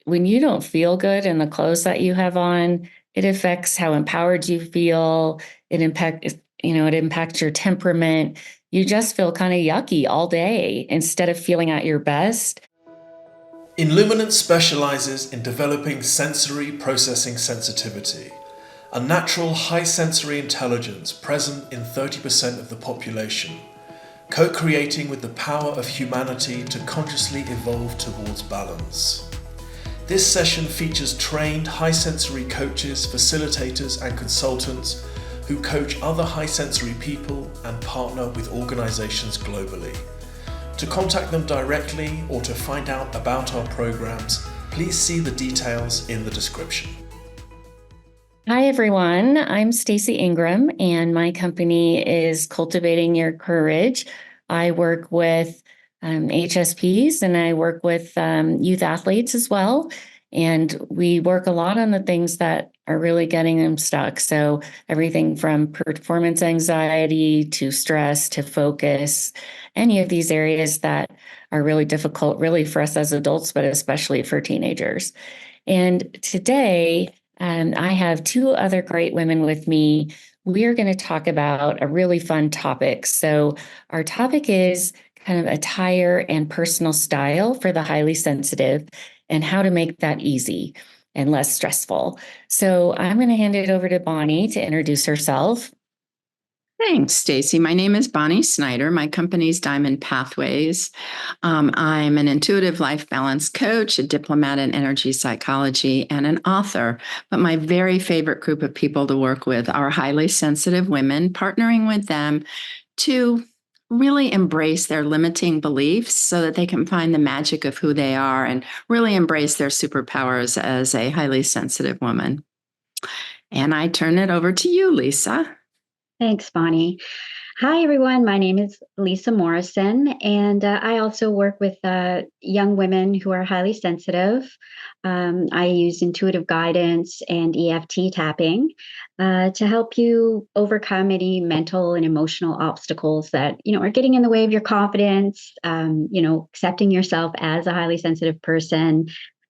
when you don't feel good in the clothes that you have on, it affects how empowered you feel. It impacts your temperament. You just feel kind of yucky all day instead of feeling at your best. Illuminance specializes in developing sensory processing sensitivity, a natural high sensory intelligence present in 30% of the population, co-creating with the power of humanity to consciously evolve towards balance. This session features trained high sensory coaches, facilitators, and consultants who coach other high sensory people and partner with organizations globally. To contact them directly or to find out about our programs, please see the details in the description. Hi, everyone. I'm Stacy Ingram, and my company is Cultivating Your Courage. I work with HSPs and I work with youth athletes as well. And we work a lot on the things that are really getting them stuck. So everything from performance anxiety to stress to focus, any of these areas that are really difficult, really for us as adults, but especially for teenagers. And today, I have two other great women with me. We are going to talk about a really fun topic. So our topic is kind of attire and personal style for the highly sensitive and how to make that easy and less stressful. So I'm going to hand it over to Bonnie to introduce herself. Thanks, Stacy. My name is Bonnie Snyder. My company's Diamond Pathways. I'm an intuitive life balance coach, a diplomat in energy psychology, and an author. But my very favorite group of people to work with are highly sensitive women, partnering with them to really embrace their limiting beliefs so that they can find the magic of who they are and really embrace their superpowers as a highly sensitive woman. And I turn it over to you, Lisa. Thanks, Bonnie. Hi, everyone. My name is Lisa Morrison, and I also work with young women who are highly sensitive. I use intuitive guidance and EFT tapping to help you overcome any mental and emotional obstacles that are getting in the way of your confidence. Accepting yourself as a highly sensitive person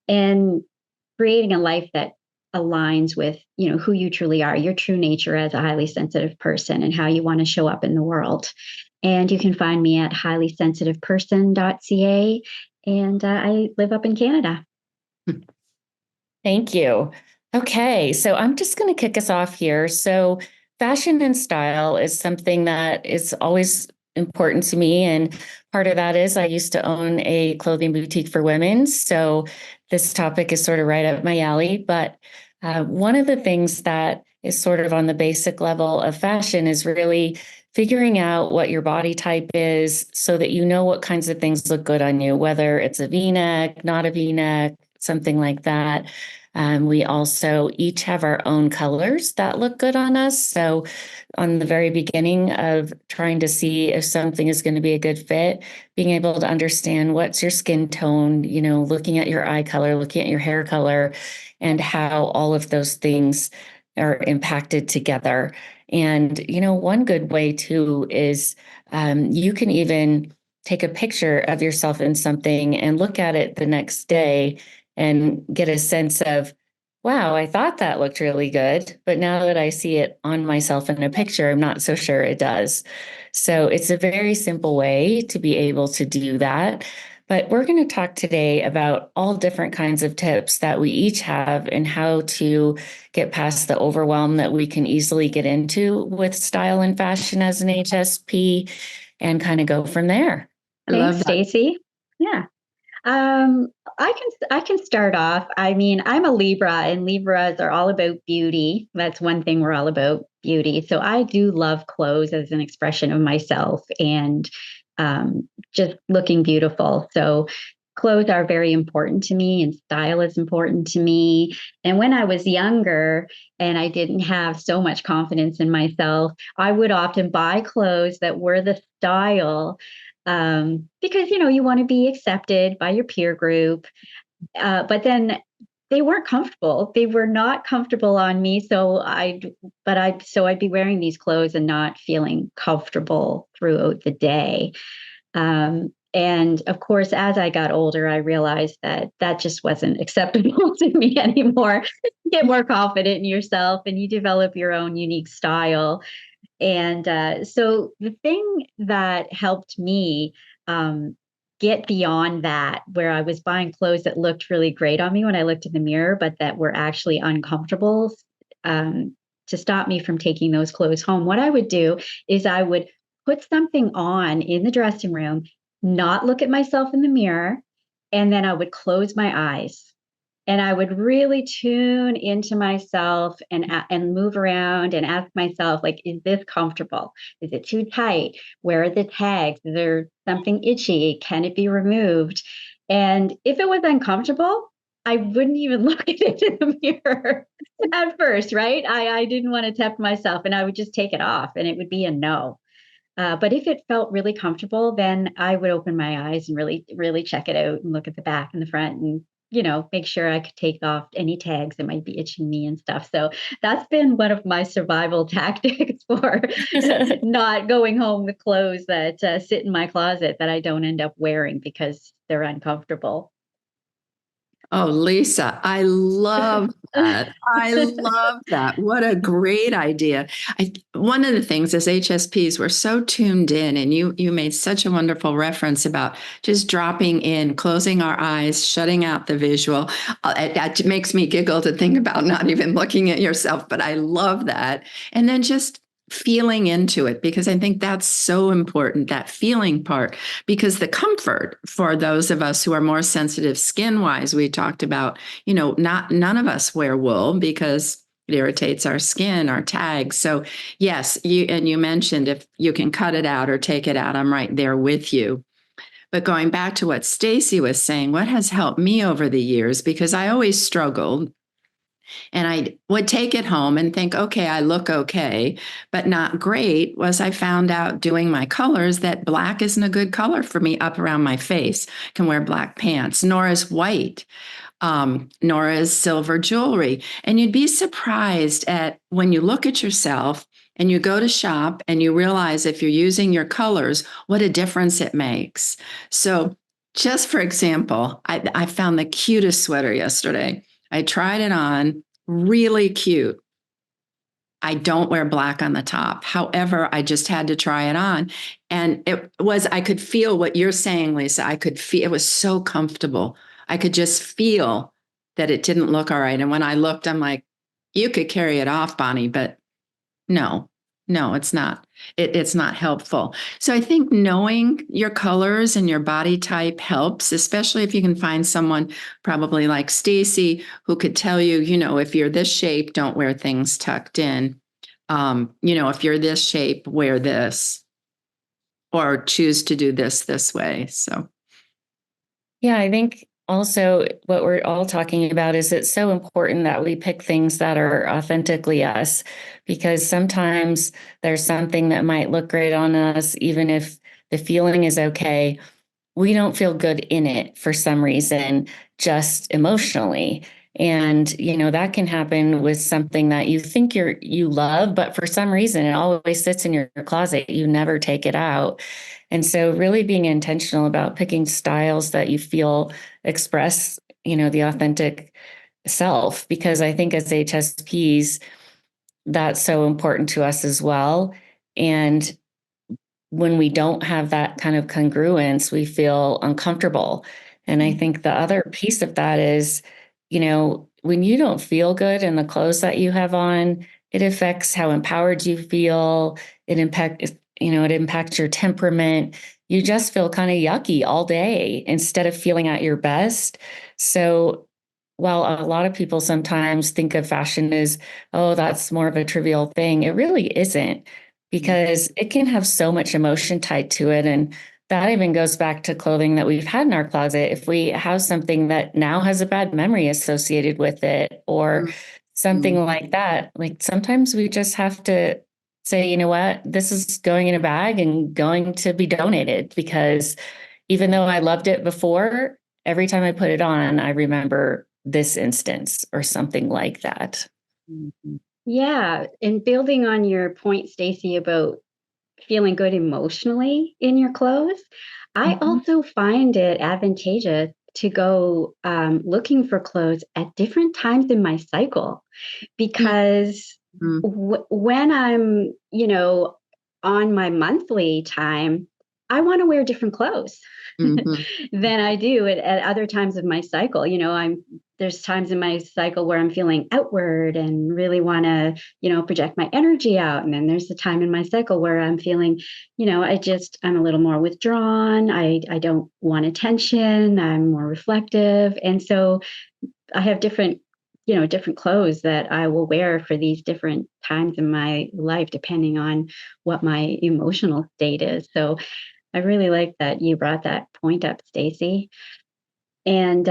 and creating a life that aligns with who you truly are, your true nature as a highly sensitive person, and how you want to show up in the world. And you can find me at highlysensitiveperson.ca, and I live up in Canada. Thank you. Okay, so I'm just going to kick us off here. So fashion and style is something that is always important to me. And part of that is I used to own a clothing boutique for women. So this topic is sort of right up my alley. But one of the things that is sort of on the basic level of fashion is really figuring out what your body type is so that you know what kinds of things look good on you, whether it's a V-neck, not a V-neck, something like that. We also each have our own colors that look good on us. So on the very beginning of trying to see if something is going to be a good fit, being able to understand what's your skin tone, looking at your eye color, looking at your hair color, and how all of those things are impacted together. And, one good way too is you can even take a picture of yourself in something and look at it the next day and get a sense of, wow, I thought that looked really good, but now that I see it on myself in a picture, I'm not so sure it does. So it's a very simple way to be able to do that. But we're going to talk today about all different kinds of tips that we each have and how to get past the overwhelm that we can easily get into with style and fashion as an HSP and kind of go from there. Thanks, Stacy. Yeah. I can start off. I mean, I'm a Libra, and Libras are all about beauty. That's one thing we're all about, beauty. So I do love clothes as an expression of myself and just looking beautiful. So clothes are very important to me, and style is important to me. And when I was younger and I didn't have so much confidence in myself, I would often buy clothes that were the style because, you want to be accepted by your peer group. But then they weren't comfortable. They were not comfortable on me. So I'd be wearing these clothes and not feeling comfortable throughout the day. And of course, as I got older, I realized that that just wasn't acceptable to me anymore. Get more confident in yourself and you develop your own unique style. And so the thing that helped me get beyond that, where I was buying clothes that looked really great on me when I looked in the mirror, but that were actually uncomfortable, um, to stop me from taking those clothes home, what I would do is I would put something on in the dressing room, not look at myself in the mirror, and then I would close my eyes and I would really tune into myself and move around and ask myself, like, is this comfortable? Is it too tight? Where are the tags? Is there something itchy? Can it be removed? And if it was uncomfortable, I wouldn't even look at it in the mirror at first, right? I didn't want to tempt myself, and I would just take it off, and it would be a no. But if it felt really comfortable, then I would open my eyes and really, really check it out and look at the back and the front and, make sure I could take off any tags that might be itching me and stuff. So that's been one of my survival tactics for not going home with clothes that sit in my closet that I don't end up wearing because they're uncomfortable. Oh, Lisa, I love that. I love that. What a great idea. One of the things as HSPs, we're so tuned in, and you made such a wonderful reference about just dropping in, closing our eyes, shutting out the visual. That makes me giggle to think about not even looking at yourself, but I love that. And then just feeling into it, because I think that's so important, that feeling part, because the comfort for those of us who are more sensitive skin wise, we talked about, none of us wear wool because it irritates our skin, our tags. So yes, you mentioned if you can cut it out or take it out, I'm right there with you. But going back to what Stacy was saying, what has helped me over the years, because I always struggled and I would take it home and think, okay, I look okay, but not great, was I found out doing my colors that black isn't a good color for me up around my face. I can wear black pants, nor is white, nor is silver jewelry. And you'd be surprised at when you look at yourself and you go to shop and you realize if you're using your colors, what a difference it makes. So just for example, I found the cutest sweater yesterday. I tried it on, really cute. I don't wear black on the top. However, I just had to try it on. And I could feel what you're saying, Lisa. I could feel it was so comfortable. I could just feel that it didn't look all right. And when I looked, I'm like, you could carry it off, Bonnie, but no, no, it's not. It's not helpful. So I think knowing your colors and your body type helps, especially if you can find someone probably like Stacy who could tell you, if you're this shape, don't wear things tucked in. If you're this shape, wear this or choose to do this way. So Yeah, I think also what we're all talking about is it's so important that we pick things that are authentically us, because sometimes there's something that might look great on us, even if the feeling is okay. We don't feel good in it for some reason, just emotionally. And, that can happen with something that you think you love, but for some reason it always sits in your closet. You never take it out. And so really being intentional about picking styles that you feel express, the authentic self, because I think as HSPs, that's so important to us as well. And when we don't have that kind of congruence, we feel uncomfortable. And I think the other piece of that is, when you don't feel good in the clothes that you have on, it affects how empowered you feel. It impacts your temperament. You just feel kind of yucky all day instead of feeling at your best. So while a lot of people sometimes think of fashion as, oh, that's more of a trivial thing, it really isn't, because it can have so much emotion tied to it. And that even goes back to clothing that we've had in our closet. If we have something that now has a bad memory associated with it or something like that, like sometimes we just have to say, you know what, this is going in a bag and going to be donated, because even though I loved it before, every time I put it on, I remember this instance or something like that. Yeah, and building on your point, Stacy, about feeling good emotionally in your clothes, I also find it advantageous to go looking for clothes at different times in my cycle because Mhm. when I'm, on my monthly time, I want to wear different clothes Mhm. than I do at other times of my cycle. There's times in my cycle where I'm feeling outward and really want to, project my energy out. And then there's the time in my cycle where I'm feeling, I'm a little more withdrawn. I don't want attention. I'm more reflective. And so I have different clothes that I will wear for these different times in my life, depending on what my emotional state is. So I really like that you brought that point up, Stacy. And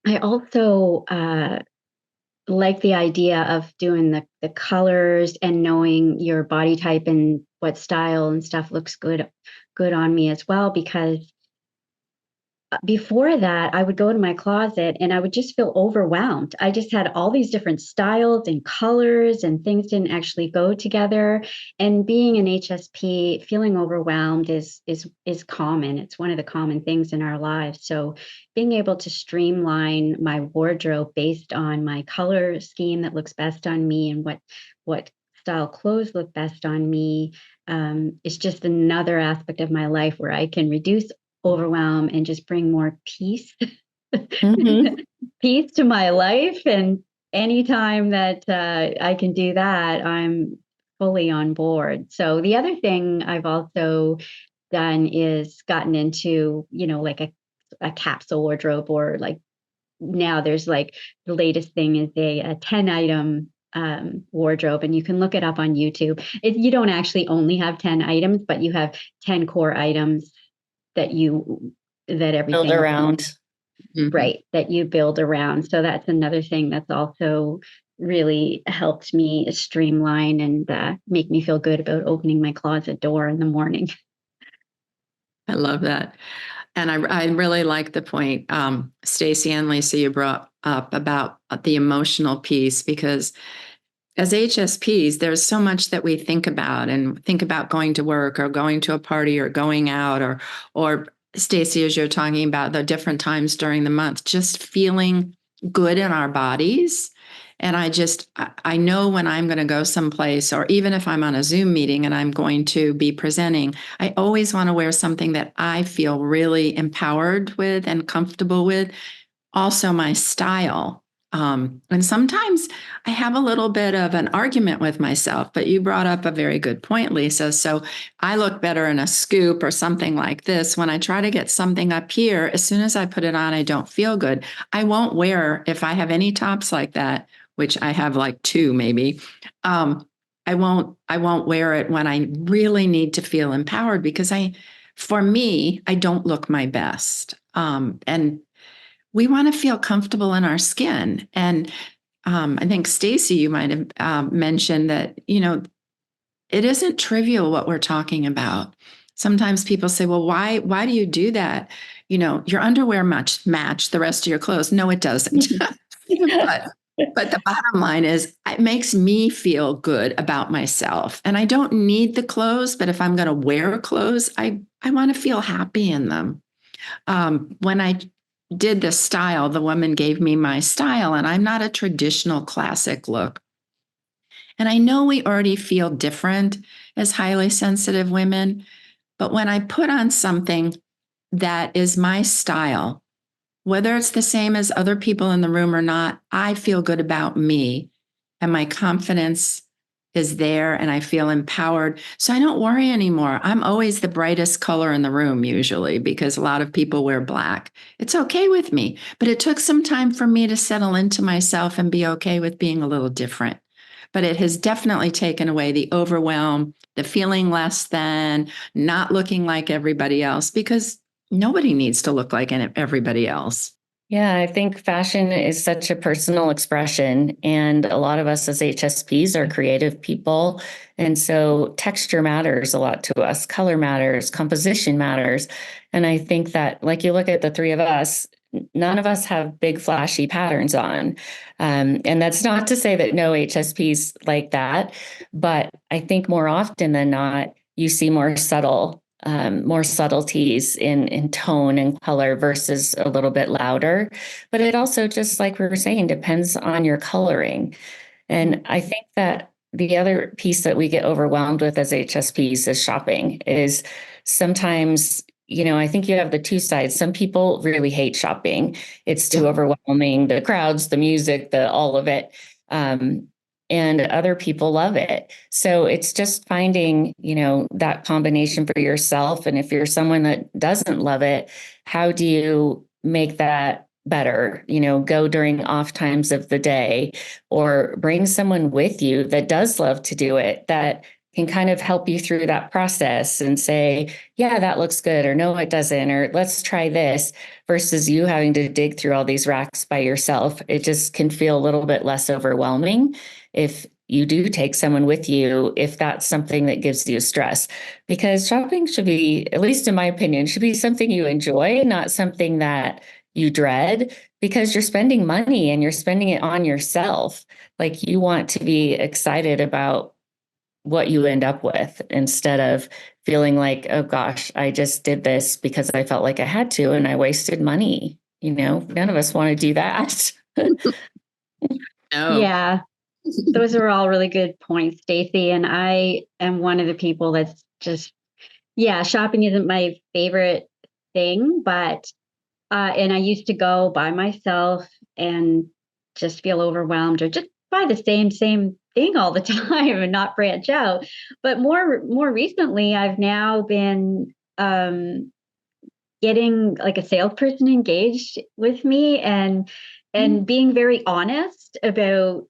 I also like the idea of doing the colors and knowing your body type and what style and stuff looks good on me as well, because before that, I would go to my closet and I would just feel overwhelmed. I just had all these different styles and colors, and things didn't actually go together. And being an HSP, feeling overwhelmed is common. It's one of the common things in our lives. So being able to streamline my wardrobe based on my color scheme that looks best on me and what style clothes look best on me is just another aspect of my life where I can reduce overwhelm and just bring more peace Mm-hmm. peace to my life. And anytime that I can do that, I'm fully on board. So the other thing I've also done is gotten into, like a capsule wardrobe, or like now there's like the latest thing is a 10 item wardrobe, and you can look it up on YouTube. You don't actually only have 10 items, but you have 10 core items that that Build everything around. Mhm. right that you build around. So that's another thing that's also really helped me streamline and make me feel good about opening my closet door in the morning. I love that. And I really like the point, Stacy and Lisa, you brought up about the emotional piece, because as HSPs, there's so much that we think about, and think about going to work or going to a party or going out, or Stacy, as you're talking about the different times during the month, just feeling good in our bodies. And I know when I'm going to go someplace, or even if I'm on a Zoom meeting and I'm going to be presenting, I always want to wear something that I feel really empowered with and comfortable with. Also, my style. And sometimes I have a little bit of an argument with myself, but you brought up a very good point, Lisa. So I look better in a scoop or something like this. When I try to get something up here, as soon as I put it on, I don't feel good. I won't wear, if I have any tops like that, which I have like two maybe. I won't wear it when I really need to feel empowered, because for me, I don't look my best. And we want to feel comfortable in our skin. And I think Stacy, you might have mentioned that, it isn't trivial what we're talking about. Sometimes people say, well, why do you do that? Your underwear match the rest of your clothes. No, it doesn't. but but the bottom line is, it makes me feel good about myself. And I don't need the clothes, but if I'm going to wear clothes, I want to feel happy in them. When I did the style, the woman gave me my style, and I'm not a traditional classic look. And I know we already feel different as highly sensitive women, but when I put on something that is my style, whether it's the same as other people in the room or not, I feel good about me, and my confidence is there, and I feel empowered. So I don't worry anymore. I'm always the brightest color in the room, usually, because a lot of people wear black. It's okay with me. But it took some time for me to settle into myself and be okay with being a little different. But it has definitely taken away the overwhelm, the feeling less than, not looking like everybody else, because nobody needs to look like everybody else. Yeah, I think fashion is such a personal expression, and a lot of us as HSPs are creative people. And so texture matters a lot to us, color matters, composition matters. And I think that, like, you look at the three of us, none of us have big flashy patterns on. And that's not to say that no HSPs like that, but I think more often than not, you see more subtle more subtleties in tone and color versus a little bit louder. But it also, just like we were saying, depends on your coloring. And I think that the other piece that we get overwhelmed with as HSPs is shopping. Is sometimes, I think you have the two sides. Some people really hate shopping. It's too overwhelming, the crowds, the music, the all of it. And other people love it. So it's just finding, that combination for yourself. And if you're someone that doesn't love it, how do you make that better? Go during off times of the day, or bring someone with you that does love to do it, that can kind of help you through that process and say, yeah, that looks good, or no, it doesn't, or let's try this, versus you having to dig through all these racks by yourself. It just can feel a little bit less overwhelming if you do take someone with you, if that's something that gives you stress. Because shopping should be, at least in my opinion, should be something you enjoy, not something that you dread, because you're spending money and you're spending it on yourself. Like, you want to be excited about what you end up with, instead of feeling like, oh gosh, I just did this because I felt like I had to and I wasted money. None of us want to do that. No. Yeah, those are all really good points, Stacy. And I am one of the people that's just, yeah, shopping isn't my favorite thing, but and I used to go by myself and just feel overwhelmed, or just buy the same thing all the time and not branch out. But more recently, I've now been getting like a salesperson engaged with me, and being very honest about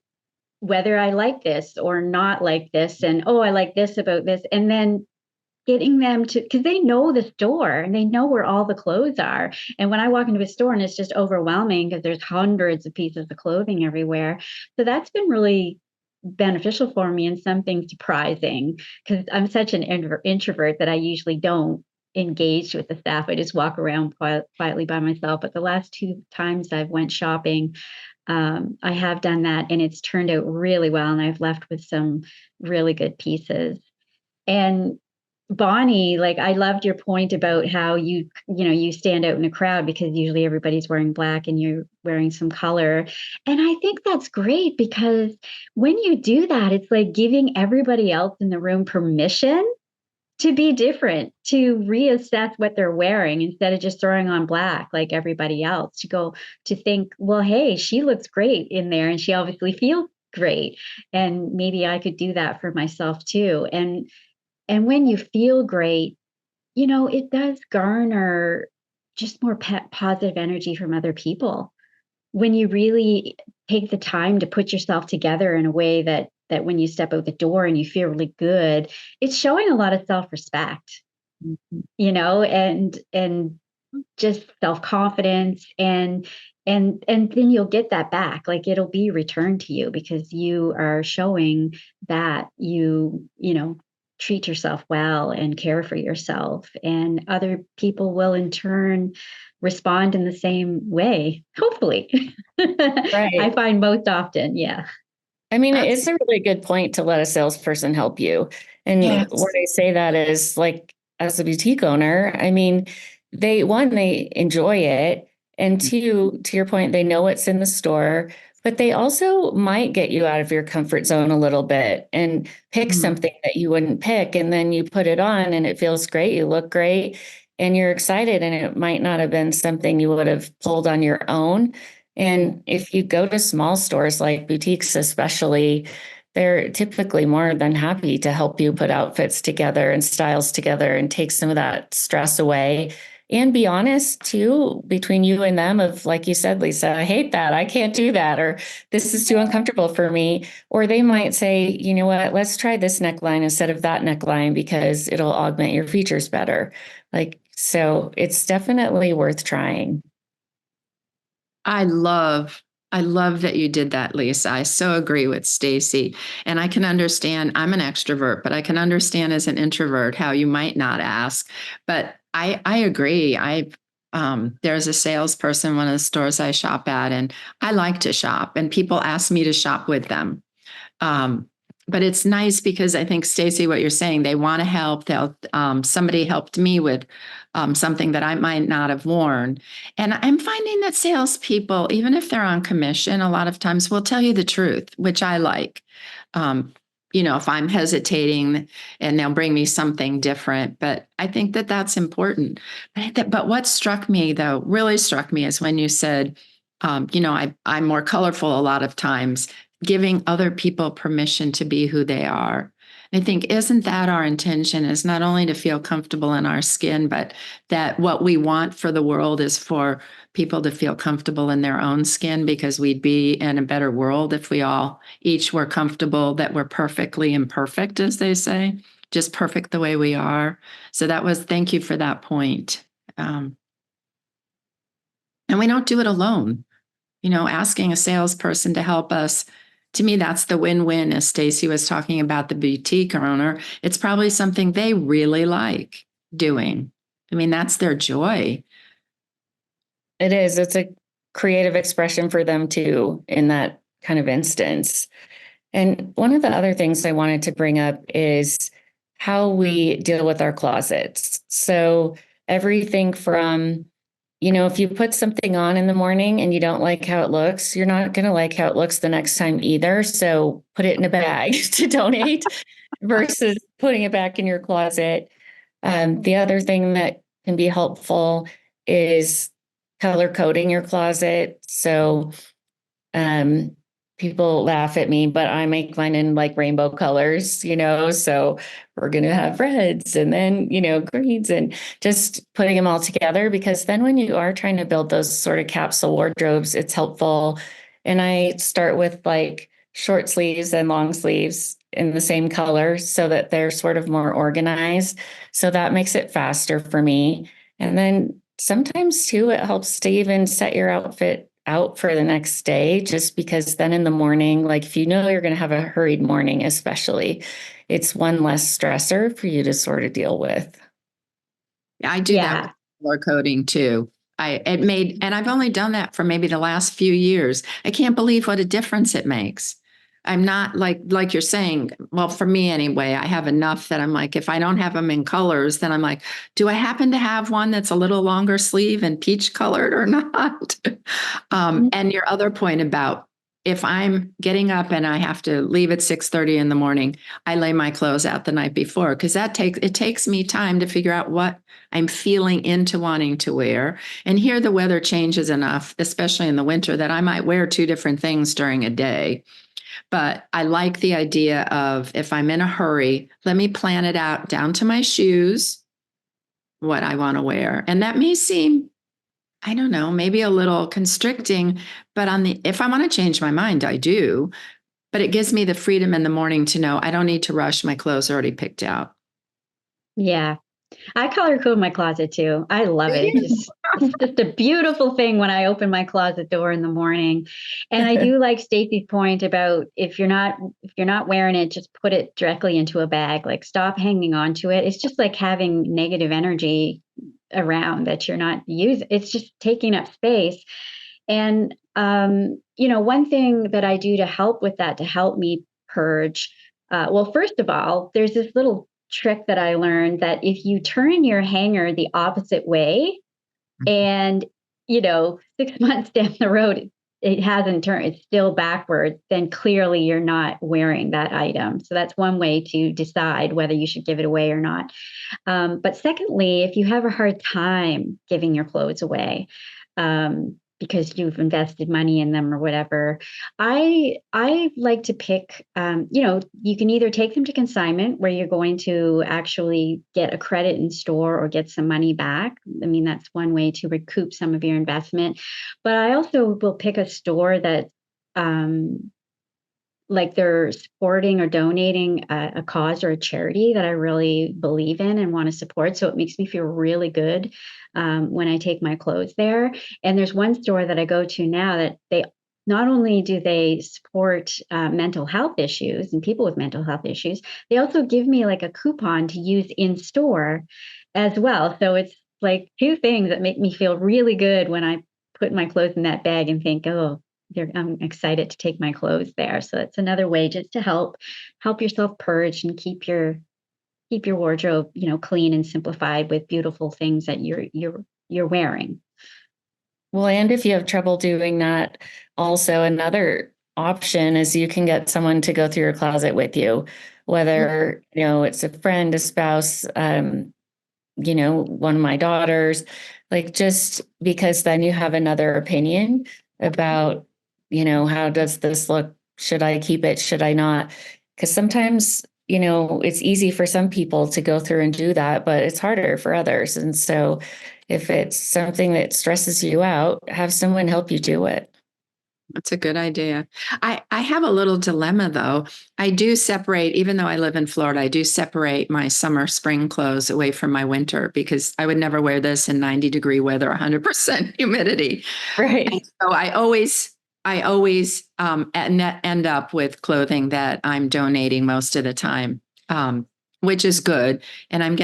whether I like this or not like this, and oh, I like this about this, and then getting them to, because they know the store and they know where all the clothes are. And when I walk into a store and it's just overwhelming because there's hundreds of pieces of clothing everywhere. So that's been really beneficial for me, and something surprising, because I'm such an introvert that I usually don't engage with the staff. I just walk around quietly by myself. But the last two times I've went shopping, I have done that, and it's turned out really well. And I've left with some really good pieces. And Bonnie, like, I loved your point about how you stand out in a crowd because usually everybody's wearing black and you're wearing some color. And I think that's great, because when you do that, it's like giving everybody else in the room permission to be different, to reassess what they're wearing, instead of just throwing on black like everybody else, to think, well, hey, she looks great in there and she obviously feels great. And maybe I could do that for myself too. And when you feel great, it does garner just more positive energy from other people. When you really take the time to put yourself together in a way that when you step out the door and you feel really good, it's showing a lot of self-respect, and just self-confidence, and then you'll get that back. Like, it'll be returned to you because you are showing that you treat yourself well and care for yourself, and other people will in turn respond in the same way, hopefully. Right. I find most often, yeah. I mean, it's a really good point to let a salesperson help you. And Yes. what I say that is, like, as a boutique owner, I mean, they enjoy it. And two, to your point, they know what's in the store, but they also might get you out of your comfort zone a little bit and pick something that you wouldn't pick. And then you put it on and it feels great. You look great and you're excited. And it might not have been something you would have pulled on your own. And if you go to small stores like boutiques, especially, they're typically more than happy to help you put outfits together and styles together and take some of that stress away. And be honest too, between you and them, of, like you said, Lisa, I hate that. I can't do that. Or this is too uncomfortable for me. Or they might say, you know what, let's try this neckline instead of that neckline because it'll augment your features better. So it's definitely worth trying. I love that you did that, Lisa. I so agree with Stacy. And I can understand, I'm an extrovert, but I can understand as an introvert how you might not ask. But I agree. There's a salesperson, one of the stores I shop at, and I like to shop, and people ask me to shop with them. But it's nice because I think, Stacy, what you're saying, they want to help. They'll, somebody helped me with something that I might not have worn. And I'm finding that salespeople, even if they're on commission, a lot of times will tell you the truth, which I like. Um, if I'm hesitating, and they'll bring me something different, but I think that that's important. But what struck me, though, really struck me, is when you said, I'm more colorful a lot of times, giving other people permission to be who they are. I think, isn't that our intention, is not only to feel comfortable in our skin, but that what we want for the world is for people to feel comfortable in their own skin, because we'd be in a better world if we all each were comfortable that we're perfectly imperfect, as they say, just perfect the way we are. So thank you for that point. And we don't do it alone. Asking a salesperson to help us, to me, that's the win-win. As Stacy was talking about the boutique owner, it's probably something they really like doing. I mean, that's their joy. It is. It's a creative expression for them too, in that kind of instance. And one of the other things I wanted to bring up is how we deal with our closets. So everything from, if you put something on in the morning and you don't like how it looks, you're not going to like how it looks the next time either. So put it in a bag to donate versus putting it back in your closet. The other thing that can be helpful is color coding your closet. So people laugh at me, but I make mine in like rainbow colors, so we're going to have reds and then, greens, and just putting them all together, because then when you are trying to build those sort of capsule wardrobes, it's helpful. And I start with like short sleeves and long sleeves in the same color so that they're sort of more organized. So that makes it faster for me. And then sometimes too, it helps to even set your outfit out for the next day, just because then in the morning, like if you're going to have a hurried morning, especially, it's one less stressor for you to sort of deal with. I do that with color coding too. And I've only done that for maybe the last few years. I can't believe what a difference it makes. I'm not like you're saying, well, for me anyway, I have enough that I'm like, if I don't have them in colors, then I'm like, do I happen to have one that's a little longer sleeve and peach colored or not? And your other point about, if I'm getting up and I have to leave at 6:30 in the morning, I lay my clothes out the night before, because it takes me time to figure out what I'm feeling into wanting to wear. And here the weather changes enough, especially in the winter, that I might wear two different things during a day. But I like the idea of, if I'm in a hurry, let me plan it out down to my shoes, what I want to wear. And that may seem, I don't know, maybe a little constricting, but if I want to change my mind, I do. But it gives me the freedom in the morning to know I don't need to rush. My clothes are already picked out. Yeah. I color code my closet too. I love it. It's just a beautiful thing when I open my closet door in the morning. And I do like Stacy's point about, if you're not wearing it, just put it directly into a bag. Like, stop hanging on to it. It's just like having negative energy around that you're not using. It's just taking up space. And one thing that I do to help with that, to help me purge, well, first of all, there's this little trick that I learned, that if you turn your hanger the opposite way, and 6 months down the road it hasn't turned, it's still backwards, then clearly you're not wearing that item. So that's one way to decide whether you should give it away or not. But secondly, if you have a hard time giving your clothes away, because you've invested money in them or whatever, I like to pick, you can either take them to consignment, where you're going to actually get a credit in store or get some money back. I mean, that's one way to recoup some of your investment. But I also will pick a store that, like, they're supporting or donating a cause or a charity that I really believe in and want to support. So it makes me feel really good when I take my clothes there. And there's one store that I go to now that they not only do they support mental health issues and people with mental health issues, they also give me like a coupon to use in store as well. So it's like two things that make me feel really good when I put my clothes in that bag and think, oh, I'm excited to take my clothes there. So that's another way just to help yourself purge and keep your wardrobe, clean and simplified with beautiful things that you're wearing. Well, and if you have trouble doing that, also another option is you can get someone to go through your closet with you, whether, it's a friend, a spouse, one of my daughters, like just because then you have another opinion about, how does this look? Should I keep it? Should I not? Because sometimes, it's easy for some people to go through and do that, but it's harder for others. And so if it's something that stresses you out, have someone help you do it. That's a good idea. I have a little dilemma though. I do separate, even though I live in Florida, I do separate my summer, spring clothes away from my winter because I would never wear this in 90-degree weather, 100% humidity. Right. And so I always end up with clothing that I'm donating most of the time, which is good. And I'm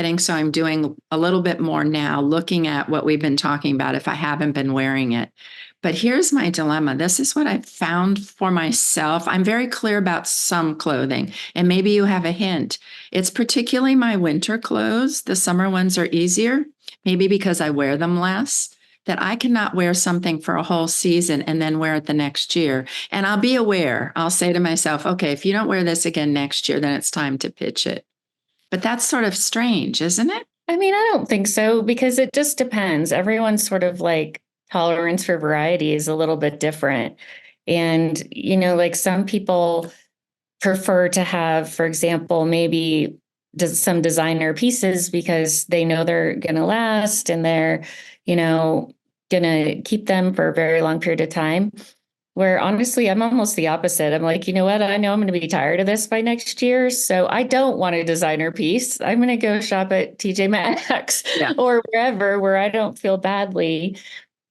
doing a little bit more now, looking at what we've been talking about if I haven't been wearing it. But here's my dilemma. This is what I've found for myself. I'm very clear about some clothing, and maybe you have a hint. It's particularly my winter clothes. The summer ones are easier, maybe because I wear them less, that I cannot wear something for a whole season and then wear it the next year. And I'll be aware. I'll say to myself, okay, if you don't wear this again next year, then it's time to pitch it. But that's sort of strange, isn't it? I mean, I don't think so because it just depends. Everyone's sort of like tolerance for variety is a little bit different. And, like some people prefer to have, for example, maybe some designer pieces because they know they're going to last and they're, going to keep them for a very long period of time. Where honestly, I'm almost the opposite. I'm like, you know what? I know I'm going to be tired of this by next year. So I don't want a designer piece. I'm going to go shop at TJ Maxx or wherever where I don't feel badly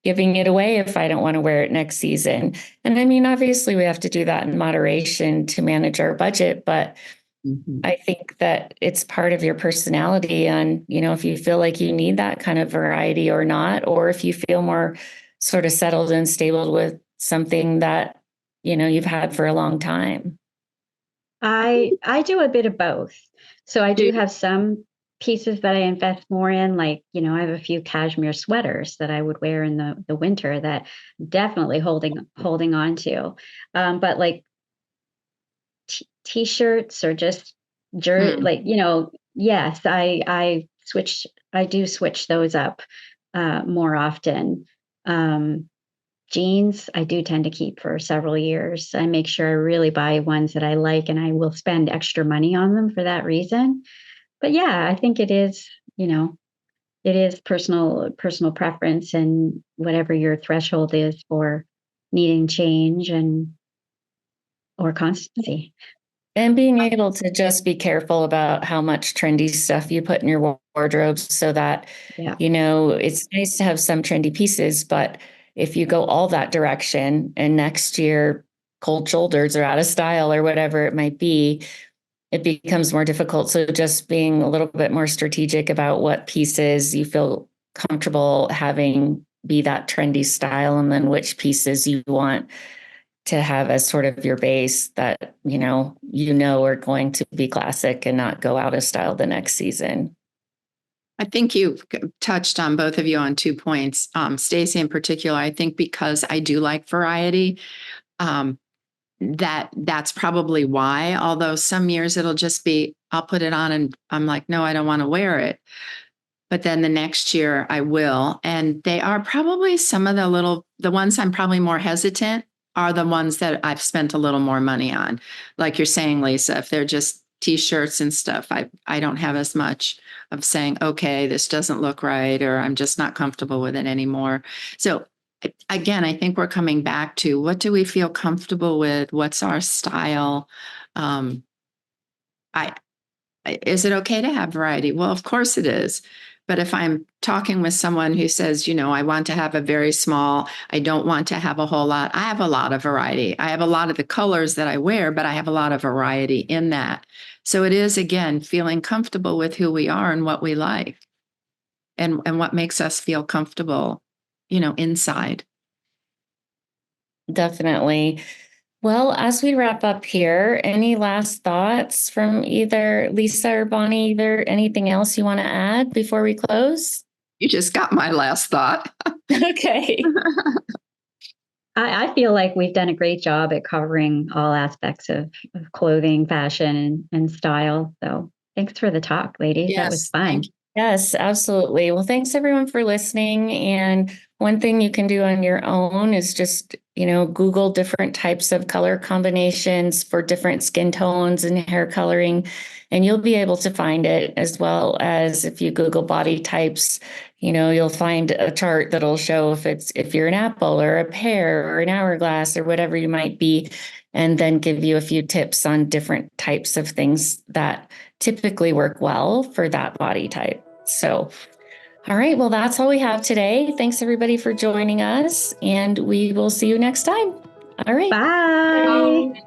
giving it away if I don't want to wear it next season. And I mean, obviously, we have to do that in moderation to manage our budget. But I think that it's part of your personality. And, if you feel like you need that kind of variety or not, or if you feel more sort of settled and stable with something that, you've had for a long time. I do a bit of both. So I do have some pieces that I invest more in, like, I have a few cashmere sweaters that I would wear in the winter that definitely holding on to. But like t-shirts or just like, yes, I do switch those up more often. Jeans, I do tend to keep for several years. I make sure I really buy ones that I like and I will spend extra money on them for that reason. But yeah, I think it is personal preference and whatever your threshold is for needing change and or constancy. And being able to just be careful about how much trendy stuff you put in your wardrobe so that, Yeah. it's nice to have some trendy pieces, but if you go all that direction and next year cold shoulders are out of style or whatever it might be, it becomes more difficult. So just being a little bit more strategic about what pieces you feel comfortable having be that trendy style and then which pieces you want to have as sort of your base that, are going to be classic and not go out of style the next season. I think you touched on both of you on 2 points. Stacy in particular, I think because I do like variety, that's probably why, although some years it'll just be, I'll put it on and I'm like, no, I don't want to wear it. But then the next year I will. And they are probably some of the ones I'm probably more hesitant are the ones that I've spent a little more money on. Like you're saying, Lisa, if they're just t-shirts and stuff, I don't have as much of saying, okay, this doesn't look right, or I'm just not comfortable with it anymore. So again, I think we're coming back to what do we feel comfortable with? What's our style? Is it okay to have variety? Well, of course it is. But if I'm talking with someone who says, I want to have a very small, I don't want to have a whole lot, I have a lot of variety. I have a lot of the colors that I wear, but I have a lot of variety in that. So it is, again, feeling comfortable with who we are and what we like and what makes us feel comfortable, inside. Definitely. Well, as we wrap up here, any last thoughts from either Lisa or Bonnie? Either anything else you want to add before we close? You just got my last thought. Okay. I feel like we've done a great job at covering all aspects of clothing, fashion, and style. So thanks for the talk, ladies. That was Yes, fun. thank you. Yes, absolutely. Well, thanks everyone for listening. And one thing you can do on your own is just, Google different types of color combinations for different skin tones and hair coloring, and you'll be able to find it. As well as if you Google body types, you'll find a chart that'll show if you're an apple or a pear or an hourglass or whatever you might be, and then give you a few tips on different types of things that typically work well for that body type. So, all right. Well, that's all we have today. Thanks everybody for joining us, and we will see you next time. All right. Bye. Bye.